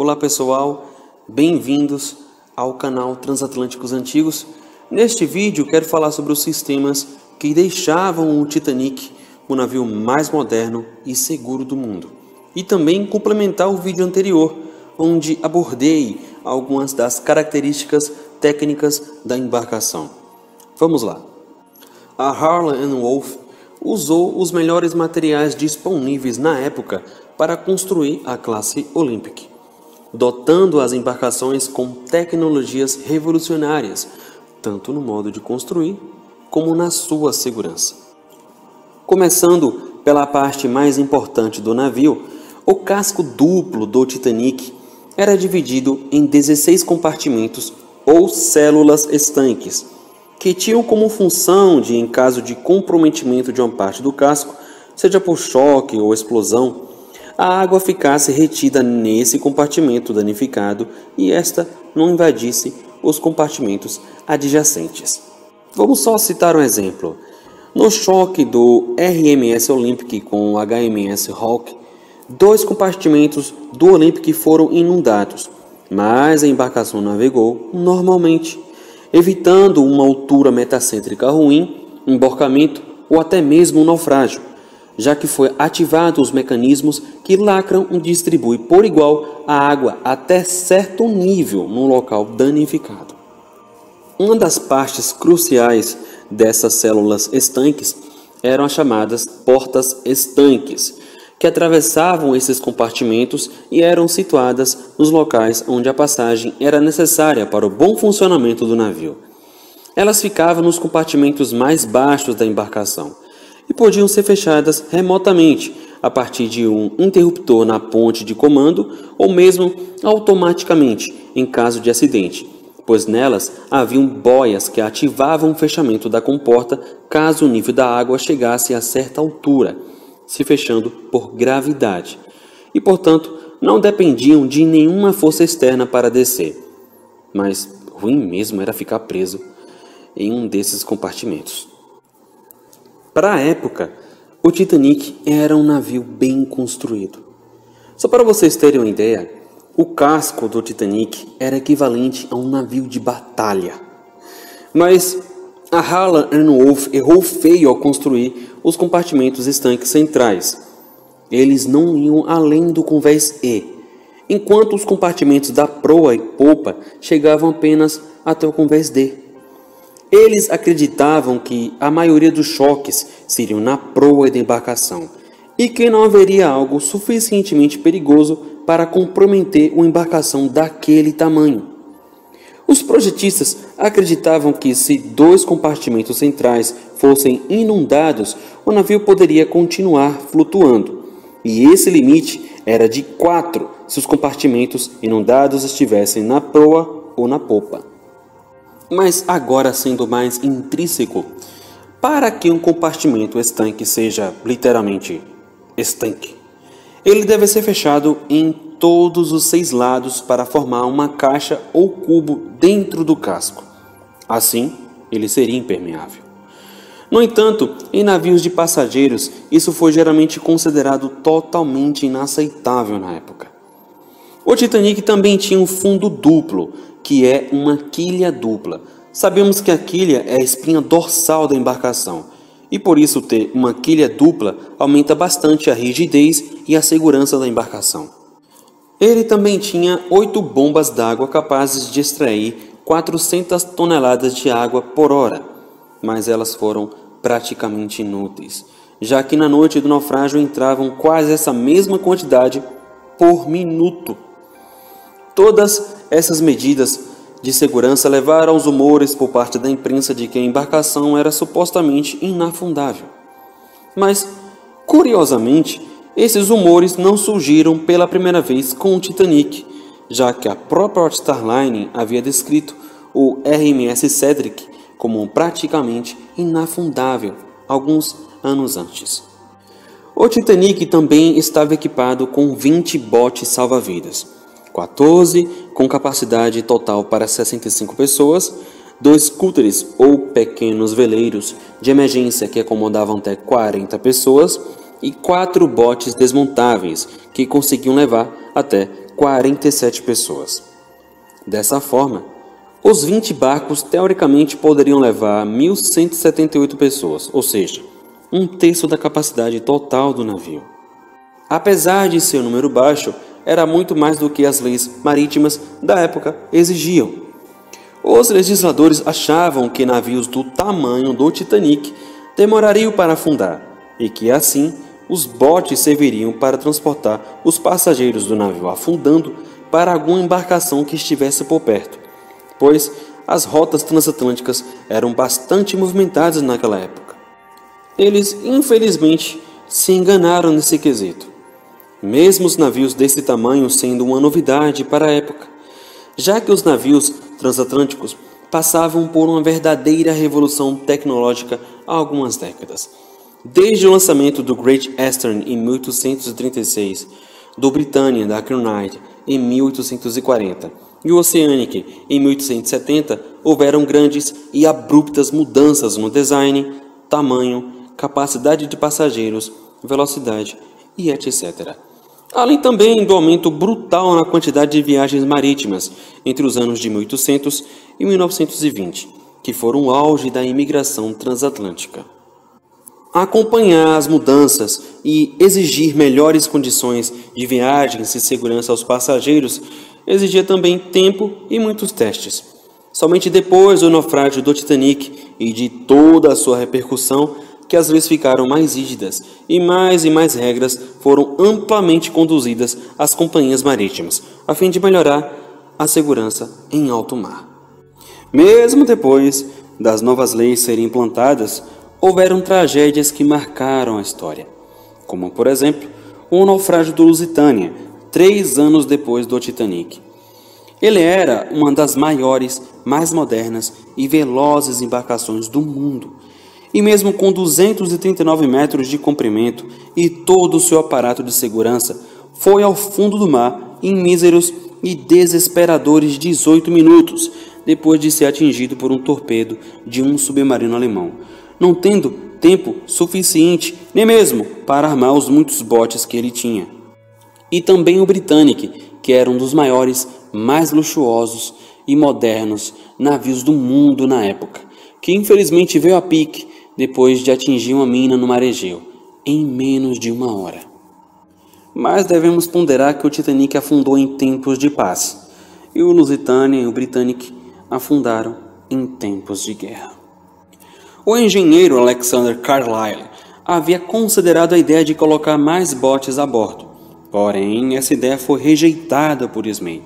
Olá pessoal, bem-vindos ao canal Transatlânticos Antigos. Neste vídeo quero falar sobre os sistemas que deixavam o Titanic o navio mais moderno e seguro do mundo. E também complementar o vídeo anterior, onde abordei algumas das características técnicas da embarcação. Vamos lá. A Harland & Wolff usou os melhores materiais disponíveis na época para construir a classe Olympic, dotando as embarcações com tecnologias revolucionárias, tanto no modo de construir como na sua segurança. Começando pela parte mais importante do navio, o casco duplo do Titanic era dividido em 16 compartimentos ou células estanques, que tinham como função de, em caso de comprometimento de uma parte do casco, seja por choque ou explosão, a água ficasse retida nesse compartimento danificado e esta não invadisse os compartimentos adjacentes. Vamos só citar um exemplo. No choque do RMS Olympic com o HMS Hawke, 2 compartimentos do Olympic foram inundados, mas a embarcação navegou normalmente, evitando uma altura metacêntrica ruim, emborcamento ou até mesmo um naufrágio, já que foi ativado os mecanismos que lacram e distribuem por igual a água até certo nível no local danificado. Uma das partes cruciais dessas células estanques eram as chamadas portas estanques, que atravessavam esses compartimentos e eram situadas nos locais onde a passagem era necessária para o bom funcionamento do navio. Elas ficavam nos compartimentos mais baixos da embarcação e podiam ser fechadas remotamente a partir de um interruptor na ponte de comando ou mesmo automaticamente em caso de acidente, pois nelas haviam boias que ativavam o fechamento da comporta caso o nível da água chegasse a certa altura, se fechando por gravidade, e portanto não dependiam de nenhuma força externa para descer. Mas ruim mesmo era ficar preso em um desses compartimentos. Para a época, o Titanic era um navio bem construído. Só para vocês terem uma ideia, o casco do Titanic era equivalente a um navio de batalha. Mas a Harland & Wolff errou feio ao construir os compartimentos estanques centrais. Eles não iam além do convés E, enquanto os compartimentos da proa e popa chegavam apenas até o convés D. Eles acreditavam que a maioria dos choques seriam na proa da embarcação e que não haveria algo suficientemente perigoso para comprometer uma embarcação daquele tamanho. Os projetistas acreditavam que se 2 compartimentos centrais fossem inundados, o navio poderia continuar flutuando, e esse limite era de 4 se os compartimentos inundados estivessem na proa ou na popa. Mas agora, sendo mais intrínseco, para que um compartimento estanque seja literalmente estanque, ele deve ser fechado em todos os 6 lados para formar uma caixa ou cubo dentro do casco. Assim, ele seria impermeável. No entanto, em navios de passageiros, isso foi geralmente considerado totalmente inaceitável na época. O Titanic também tinha um fundo duplo, que é uma quilha dupla. Sabemos que a quilha é a espinha dorsal da embarcação, e por isso ter uma quilha dupla aumenta bastante a rigidez e a segurança da embarcação. Ele também tinha 8 bombas d'água capazes de extrair 400 toneladas de água por hora, mas elas foram praticamente inúteis, já que na noite do naufrágio entravam quase essa mesma quantidade por minuto. Todas essas medidas de segurança levaram aos rumores por parte da imprensa de que a embarcação era supostamente inafundável. Mas, curiosamente, esses rumores não surgiram pela primeira vez com o Titanic, já que a própria White Star Line havia descrito o RMS Cedric como praticamente inafundável alguns anos antes. O Titanic também estava equipado com 20 botes salva-vidas, 14 com capacidade total para 65 pessoas, 2 cúteres ou pequenos veleiros de emergência que acomodavam até 40 pessoas e 4 botes desmontáveis que conseguiam levar até 47 pessoas. Dessa forma, os 20 barcos teoricamente poderiam levar 1.178 pessoas, ou seja, um terço da capacidade total do navio. Apesar de seu número baixo, era muito mais do que as leis marítimas da época exigiam. Os legisladores achavam que navios do tamanho do Titanic demorariam para afundar e que, assim, os botes serviriam para transportar os passageiros do navio afundando para alguma embarcação que estivesse por perto, pois as rotas transatlânticas eram bastante movimentadas naquela época. Eles, infelizmente, se enganaram nesse quesito, mesmo os navios desse tamanho sendo uma novidade para a época, já que os navios transatlânticos passavam por uma verdadeira revolução tecnológica há algumas décadas. Desde o lançamento do Great Eastern em 1836, do Britannia da Cunard em 1840 e o Oceanic em 1870, houveram grandes e abruptas mudanças no design, tamanho, capacidade de passageiros, velocidade e etc. Além também do aumento brutal na quantidade de viagens marítimas entre os anos de 1800 e 1920, que foram o auge da imigração transatlântica. Acompanhar as mudanças e exigir melhores condições de viagens e segurança aos passageiros exigia também tempo e muitos testes. Somente depois do naufrágio do Titanic e de toda a sua repercussão que as leis ficaram mais rígidas e mais regras foram amplamente conduzidas às companhias marítimas, a fim de melhorar a segurança em alto mar. Mesmo depois das novas leis serem implantadas, houveram tragédias que marcaram a história, como, por exemplo, o naufrágio do Lusitânia, 3 anos depois do Titanic. Ele era uma das maiores, mais modernas e velozes embarcações do mundo, e mesmo com 239 metros de comprimento e todo o seu aparato de segurança, foi ao fundo do mar em míseros e desesperadores 18 minutos, depois de ser atingido por um torpedo de um submarino alemão, não tendo tempo suficiente nem mesmo para armar os muitos botes que ele tinha. E também o Britannic, que era um dos maiores, mais luxuosos e modernos navios do mundo na época, que infelizmente veio a pique depois de atingir uma mina no mar Egeu, em menos de 1 hora. Mas devemos ponderar que o Titanic afundou em tempos de paz, e o Lusitânia e o Britannic afundaram em tempos de guerra. O engenheiro Alexander Carlisle havia considerado a ideia de colocar mais botes a bordo, porém essa ideia foi rejeitada por Ismay,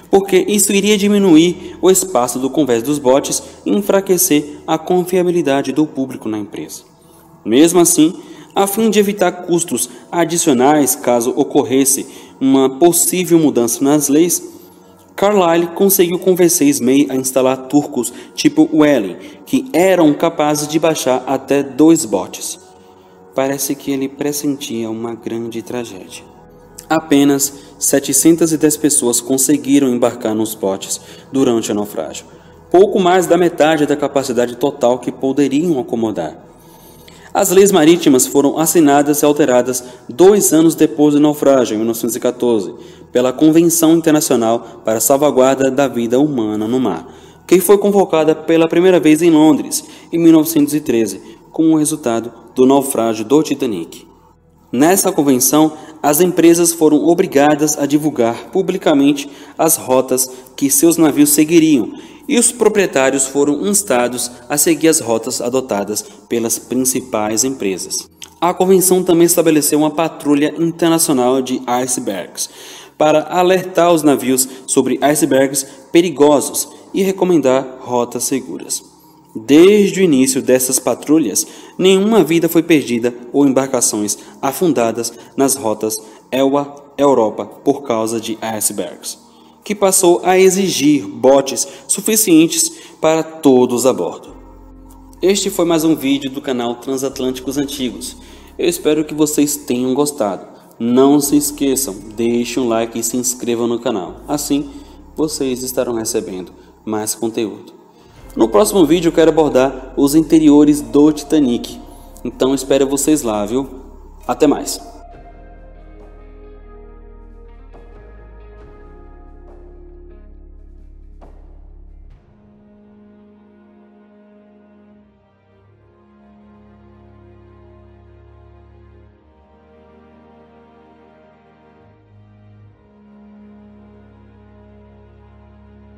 porque isso iria diminuir o espaço do convés dos botes e enfraquecer a confiabilidade do público na empresa. Mesmo assim, a fim de evitar custos adicionais caso ocorresse uma possível mudança nas leis, Carlisle conseguiu convencer Ismay a instalar turcos tipo Welling, que eram capazes de baixar até 2 botes. Parece que ele pressentia uma grande tragédia. Apenas 710 pessoas conseguiram embarcar nos botes durante o naufrágio, pouco mais da metade da capacidade total que poderiam acomodar. As leis marítimas foram assinadas e alteradas 2 anos depois do naufrágio, em 1914, pela Convenção Internacional para a Salvaguarda da Vida Humana no Mar, que foi convocada pela primeira vez em Londres, em 1913, como o resultado do naufrágio do Titanic. Nessa convenção, as empresas foram obrigadas a divulgar publicamente as rotas que seus navios seguiriam, e os proprietários foram instados a seguir as rotas adotadas pelas principais empresas. A convenção também estabeleceu uma patrulha internacional de icebergs para alertar os navios sobre icebergs perigosos e recomendar rotas seguras. Desde o início dessas patrulhas, nenhuma vida foi perdida ou embarcações afundadas nas rotas Elba-Europa por causa de icebergs, que passou a exigir botes suficientes para todos a bordo. Este foi mais um vídeo do canal Transatlânticos Antigos. Eu espero que vocês tenham gostado. Não se esqueçam, deixem um like e se inscrevam no canal. Assim, vocês estarão recebendo mais conteúdo. No próximo vídeo eu quero abordar os interiores do Titanic. Então espero vocês lá, viu? Até mais!